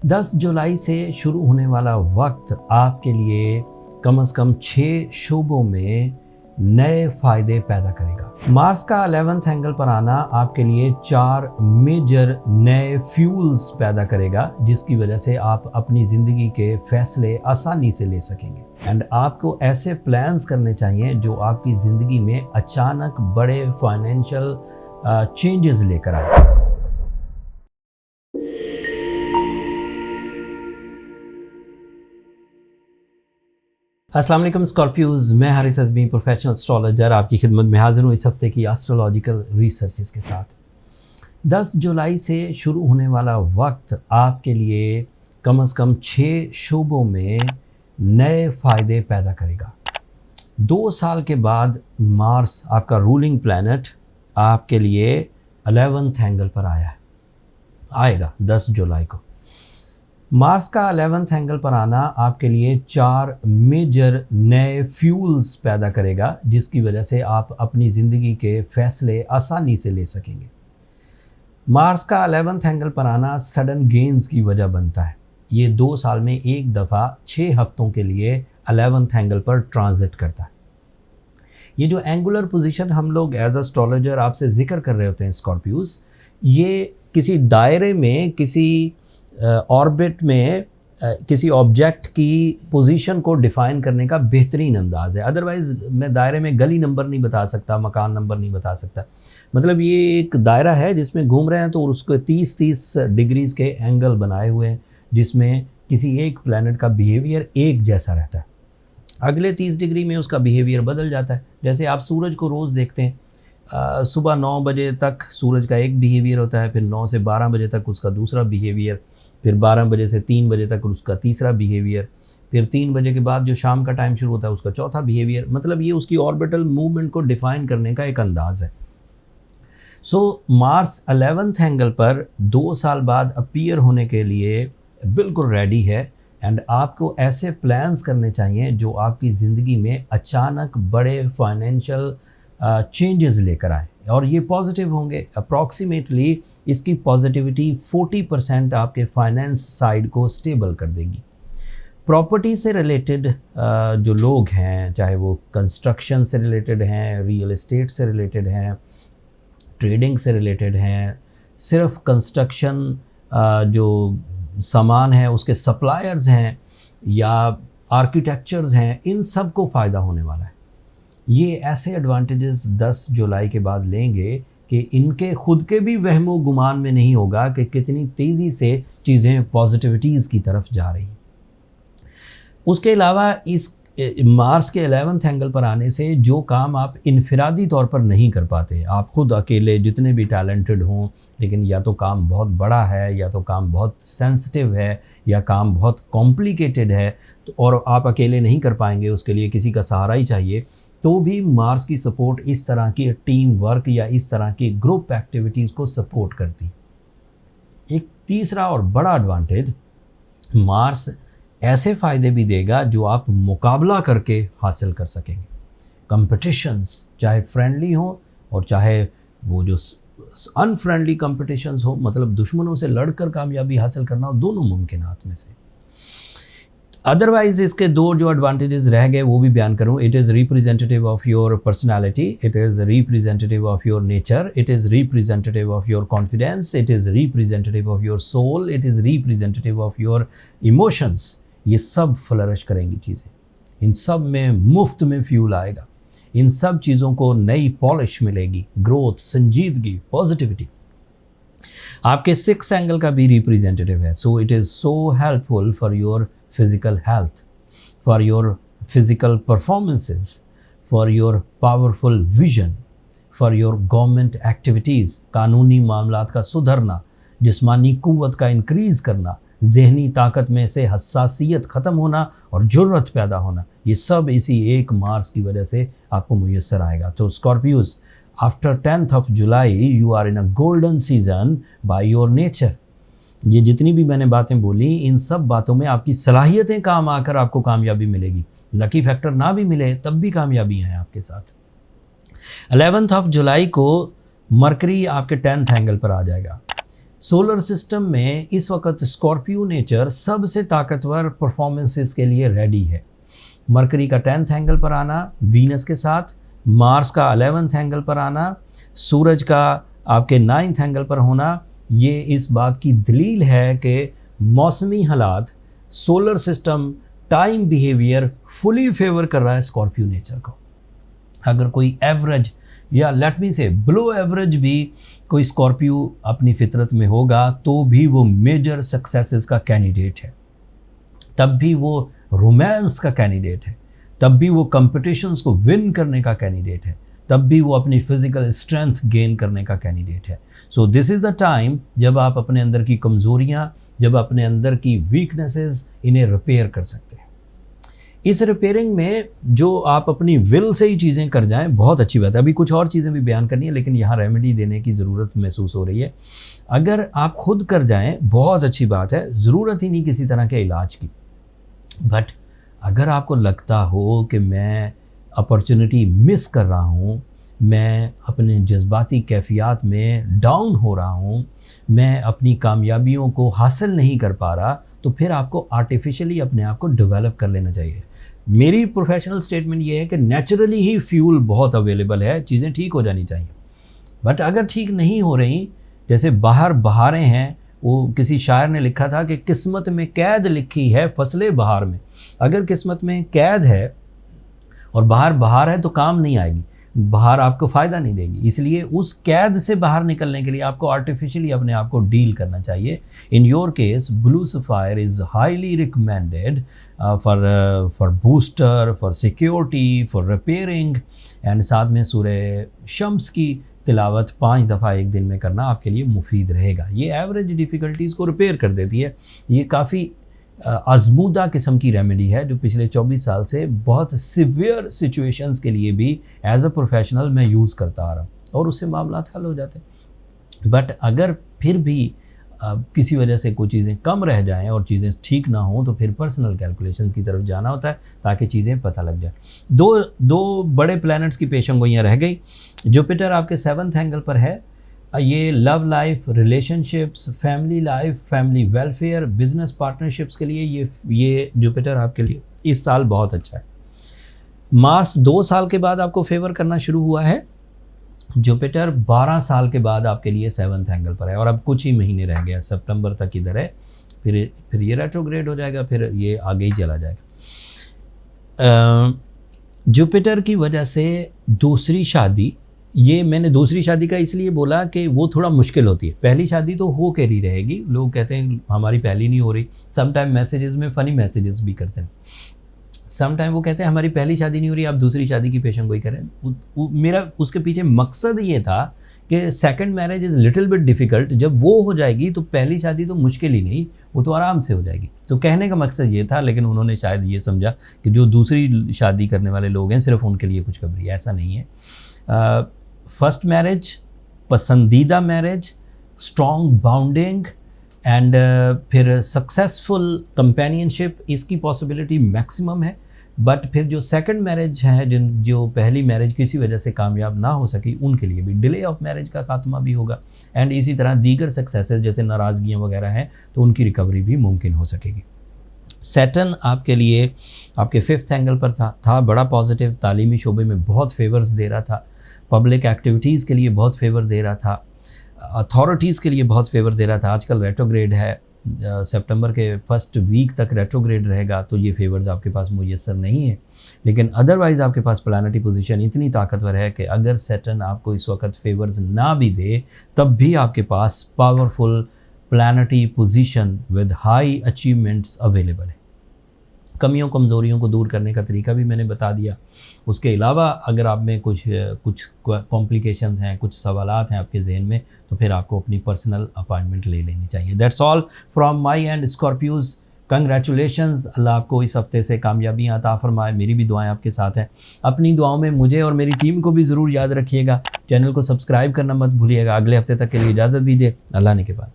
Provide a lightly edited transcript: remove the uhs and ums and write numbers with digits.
10 जुलाई से शुरू होने वाला वक्त आपके लिए कम से कम 6 शोबों में नए फायदे पैदा करेगा। मार्स का 11th एंगल पर आना आपके लिए 4 मेजर नए फ्यूल्स पैदा करेगा, जिसकी वजह से आप अपनी ज़िंदगी के फैसले आसानी से ले सकेंगे। एंड आपको ऐसे प्लान्स करने चाहिए जो आपकी ज़िंदगी में अचानक बड़े फाइनेंशियल चेंजेस लेकर आए। अस्सलाम वालेकुम स्कॉर्पियोज, मैं हारिस अज़मी प्रोफेशनल एस्ट्रोलॉजर आपकी खिदमत में हाजिर हूँ इस हफ्ते की एस्ट्रोलॉजिकल रिसर्चेस के साथ। 10 जुलाई से शुरू होने वाला वक्त आपके लिए कम से कम 6 शोबों में नए फ़ायदे पैदा करेगा। 2 साल के बाद मार्स आपका रूलिंग प्लैनेट आपके लिए 11th एंगल पर आएगा 10 जुलाई को। मार्स का 11th एंगल पर आना आपके लिए 4 मेजर नए फ्यूल्स पैदा करेगा, जिसकी वजह से आप अपनी ज़िंदगी के फैसले आसानी से ले सकेंगे। मार्स का 11th एंगल पर आना सडन गेन्स की वजह बनता है। ये 2 साल में एक दफ़ा 6 हफ्तों के लिए 11th एंगल पर ट्रांजिट करता है। ये जो एंगुलर पोजीशन हम लोग एज एस्ट्रोलॉजर आपसे जिक्र कर रहे होते हैं स्कॉर्पियोज, ये किसी दायरे में, किसी ऑर्बिट में किसी ऑब्जेक्ट की पोजीशन को डिफ़ाइन करने का बेहतरीन अंदाज़ है। अदरवाइज़ मैं दायरे में गली नंबर नहीं बता सकता, मकान नंबर नहीं बता सकता। मतलब ये एक दायरा है जिसमें घूम रहे हैं तो उसको 30-30 डिग्रीज़ के एंगल बनाए हुए हैं, जिसमें किसी एक प्लैनेट का बिहेवियर एक जैसा रहता है। अगले 30 डिग्री में उसका बिहेवियर बदल जाता है। जैसे आप सूरज को रोज़ देखते हैं, सुबह 9 बजे तक सूरज का एक बिहेवियर होता है, फिर 9 से 12 बजे तक उसका दूसरा बिहेवियर, फिर 12 बजे से 3 बजे तक उसका तीसरा बिहेवियर, फिर 3 बजे के बाद जो शाम का टाइम शुरू होता है उसका चौथा बिहेवियर। मतलब ये उसकी ऑर्बिटल मूवमेंट को डिफ़ाइन करने का एक अंदाज़ है। सो मार्स 11th एंगल पर 2 साल बाद अपीयर होने के लिए बिल्कुल रेडी है। एंड आपको ऐसे प्लान्स करने चाहिए जो आपकी ज़िंदगी में अचानक बड़े फाइनेंशियल चेंजेस लेकर आए, और ये पॉजिटिव होंगे। अप्रॉक्सीमेटली इसकी पॉजिटिविटी 40% आपके फाइनेंस साइड को स्टेबल कर देगी। प्रॉपर्टी से रिलेटेड जो लोग हैं, चाहे वो कंस्ट्रक्शन से रिलेटेड हैं, रियल एस्टेट से रिलेटेड हैं, ट्रेडिंग से रिलेटेड हैं, सिर्फ कंस्ट्रक्शन जो सामान है उसके सप्लायर्स हैं या आर्किटेक्चर्स हैं, इन सब को फ़ायदा होने वाला है। ये ऐसे एडवांटेजेस 10 जुलाई के बाद लेंगे कि इनके खुद के भी वहमो गुमान में नहीं होगा कि कितनी तेज़ी से चीज़ें पॉजिटिविटीज़ की तरफ जा रही हैं। उसके अलावा इस मार्स के 11th एंगल पर आने से जो काम आप इनफिरादी तौर पर नहीं कर पाते, आप खुद अकेले जितने भी टैलेंटेड हों, लेकिन या तो काम बहुत बड़ा है, या तो काम बहुत सेंसिटिव है, या काम बहुत कॉम्प्लिकेटेड है, तो और आप अकेले नहीं कर पाएंगे, उसके लिए किसी का सहारा ही चाहिए, तो भी मार्स की सपोर्ट इस तरह की टीम वर्क या इस तरह की ग्रुप एक्टिविटीज़ को सपोर्ट करती। एक तीसरा और बड़ा एडवांटेज, मार्स ऐसे फ़ायदे भी देगा जो आप मुकाबला करके हासिल कर सकेंगे। कंपटीशंस चाहे फ्रेंडली हो और चाहे वो जो अनफ्रेंडली कंपटीशंस हो, मतलब दुश्मनों से लड़कर कामयाबी हासिल करना हो, दोनों मुमकिनात में से। अदरवाइज इसके 2 जो एडवांटेजेस रह गए वो भी बयान करूँ। It is representative of your personality, it is representative of your nature, it is representative of your confidence, it is representative of your soul, it is representative of your emotions. ये सब flourish करेंगी चीज़ें, इन सब में मुफ्त में fuel आएगा, इन सब चीज़ों को नई पॉलिश मिलेगी, ग्रोथ, संजीदगी, पॉजिटिविटी। आपके 6th एंगल का भी रिप्रेजेंटेटिव है। So it is so helpful for your physical health, for your physical performances, for your powerful vision, for your government activities, कानूनी मामलात का सुधरना, जिस्मानी कुव्वत का इंक्रीज़ करना, जहनी ताकत में से हसासियत ख़त्म होना और जुर्रत पैदा होना, ये सब इसी एक मार्स की वजह से आपको मुयस्सर आएगा। तो Scorpios, after 10th of July you are in a golden season by your nature। ये जितनी भी मैंने बातें बोली, इन सब बातों में आपकी सलाहियतें काम आकर आपको कामयाबी मिलेगी। लकी फैक्टर ना भी मिले तब भी कामयाबी है आपके साथ। 11th of July को मरकरी आपके 10th एंगल पर आ जाएगा। सोलर सिस्टम में इस वक्त स्कॉर्पियो नेचर सबसे ताकतवर परफॉर्मेंसेस के लिए रेडी है। मरकरी का 10th एंगल पर आना वीनस के साथ, मार्स का 11th एंगल पर आना, सूरज का आपके 9th एंगल पर होना, ये इस बात की दलील है कि मौसमी हालात, solar system, time behaviour fully favour कर रहा है स्कॉर्पियो नेचर को। अगर कोई एवरेज या लेट मी से बिलो एवरेज भी कोई स्कॉर्पियो अपनी फितरत में होगा तो भी वो मेजर सक्सेसेस का कैंडिडेट है, तब भी वो रोमांस का कैंडिडेट है, तब भी वो कंपटीशंस को विन करने का कैंडिडेट है, तब भी वो अपनी फिजिकल स्ट्रेंथ गेन करने का कैंडिडेट है। So this is the time जब आप अपने अंदर की कमज़ोरियाँ, जब अपने अंदर की वीकनेसेस, इन्हें रिपेयर कर सकते हैं। इस रिपेयरिंग में जो आप अपनी विल से ही चीज़ें कर जाएं बहुत अच्छी बात है। अभी कुछ और चीज़ें भी बयान करनी है, लेकिन यहाँ रेमेडी देने की ज़रूरत महसूस हो रही है। अगर आप खुद कर जाएं बहुत अच्छी बात है, ज़रूरत ही नहीं किसी तरह के इलाज की। बट अगर आपको लगता हो कि मैं अपॉर्चुनिटी मिस कर रहा हूँ, मैं अपने जज्बाती कैफियत में डाउन हो रहा हूँ, मैं अपनी कामयाबियों को हासिल नहीं कर पा रहा, तो फिर आपको आर्टिफिशियली अपने आप को डेवलप कर लेना चाहिए। मेरी प्रोफेशनल स्टेटमेंट ये है कि नेचुरली ही फ्यूल बहुत अवेलेबल है, चीज़ें ठीक हो जानी चाहिए। बट अगर ठीक नहीं हो रही, जैसे बाहर बहारें हैं, वो किसी शायर ने लिखा था कि किस्मत में कैद लिखी है फसलें बहार में। अगर किस्मत में कैद है और बाहर बहार है तो काम नहीं आएगी, बाहर आपको फ़ायदा नहीं देगी। इसलिए उस कैद से बाहर निकलने के लिए आपको आर्टिफिशियली अपने आप को डील करना चाहिए। In your case blue sapphire is highly recommended for booster, for security, for repairing and साथ में सूरह शम्स की तिलावत 5 दफ़ा एक दिन में करना आपके लिए मुफीद रहेगा। ये एवरेज डिफ़िकल्टीज़ को रिपेयर कर देती है। ये काफ़ी आजमूदा किस्म की रेमेडी है जो पिछले 24 साल से बहुत सिवियर सिचुएशंस के लिए भी एज अ प्रोफेशनल मैं यूज़ करता आ रहा हूँ और उससे मामला हल हो जाते हैं। बट अगर फिर भी किसी वजह से कुछ चीज़ें कम रह जाएं और चीज़ें ठीक ना हों तो फिर पर्सनल कैलकुलेशंस की तरफ जाना होता है ताकि चीज़ें पता लग जाए। दो बड़े प्लैनेट्स की पेशेंगोइयाँ रह गई। जुपिटर आपके 7th एंगल पर है। ये love life, relationships, family life, family welfare, business partnerships के लिए ये जुपिटर आपके लिए इस साल बहुत अच्छा है। मार्स 2 साल के बाद आपको फेवर करना शुरू हुआ है। जुपिटर 12 साल के बाद आपके लिए 7th एंगल पर है और अब कुछ ही महीने रह गया, सितंबर तक इधर है, फिर ये रेट्रोग्रेड हो जाएगा, फिर ये आगे ही चला जाएगा। जुपिटर की वजह से दूसरी शादी, ये मैंने दूसरी शादी का इसलिए बोला कि वो थोड़ा मुश्किल होती है। पहली शादी तो हो के ही रहेगी, लोग कहते हैं हमारी पहली नहीं हो रही। समटाइम मैसेजेस में फ़नी मैसेजेस भी करते हैं। समटाइम वो कहते हैं हमारी पहली शादी नहीं हो रही, आप दूसरी शादी की पेशेंगोई करें। मेरा उसके पीछे मकसद ये था कि second marriage is little bit difficult. जब वो हो जाएगी तो पहली शादी तो मुश्किल ही नहीं, वो तो आराम से हो जाएगी। तो कहने का मकसद ये था, लेकिन उन्होंने शायद ये समझा कि जो दूसरी शादी करने वाले लोग हैं सिर्फ उनके लिए खुशखबरी। ऐसा नहीं है। फर्स्ट मैरिज, पसंदीदा मैरिज, स्ट्रॉन्ग बाउंडिंग एंड फिर सक्सेसफुल कंपेनियनशिप, इसकी पॉसिबिलिटी मैक्सिमम है। बट फिर जो सेकंड मैरिज है, जो पहली मैरिज किसी वजह से कामयाब ना हो सकी, उनके लिए भी डिले ऑफ मैरिज का खात्मा भी होगा एंड इसी तरह दीगर सक्सेसेस जैसे नाराज़गियाँ वगैरह हैं तो उनकी रिकवरी भी मुमकिन हो सकेगी। सैटर्न आपके लिए आपके 5th एंगल पर था बड़ा पॉजिटिव, तालीमी शोबे में बहुत फेवर्स दे रहा था, पब्लिक एक्टिविटीज़ के लिए बहुत फेवर दे रहा था, अथॉरिटीज़ के लिए बहुत फेवर दे रहा था। आजकल रेट्रोग्रेड है, सितंबर के फर्स्ट वीक तक रेट्रोग्रेड रहेगा, तो ये फेवर्स आपके पास मुयस्सर नहीं है। लेकिन अदरवाइज़ आपके पास प्लानिटरी पोजीशन इतनी ताकतवर है कि अगर सैटर्न आपको इस वक्त फेवर्स ना भी दे तब भी आपके पास powerful planetary position with high achievements available है। कमियों कमज़ोरियों को दूर करने का तरीका भी मैंने बता दिया। उसके अलावा अगर आप में कुछ कॉम्प्लिकेशंस हैं, कुछ सवालात हैं आपके जहन में, तो फिर आपको अपनी पर्सनल अपॉइंटमेंट ले लेनी चाहिए। That's all from my end Scorpios. Congratulations, अल्लाह आपको इस हफ्ते से कामयाबियाँ अता फरमाए। मेरी भी दुआएं आपके साथ हैं। अपनी दुआओं में मुझे और मेरी टीम को भी ज़रूर याद रखिएगा। चैनल को सब्सक्राइब करना मत भूलिएगा। अगले हफ्ते तक के लिए इजाज़त दीजिए। अल्लाह ने के बाद।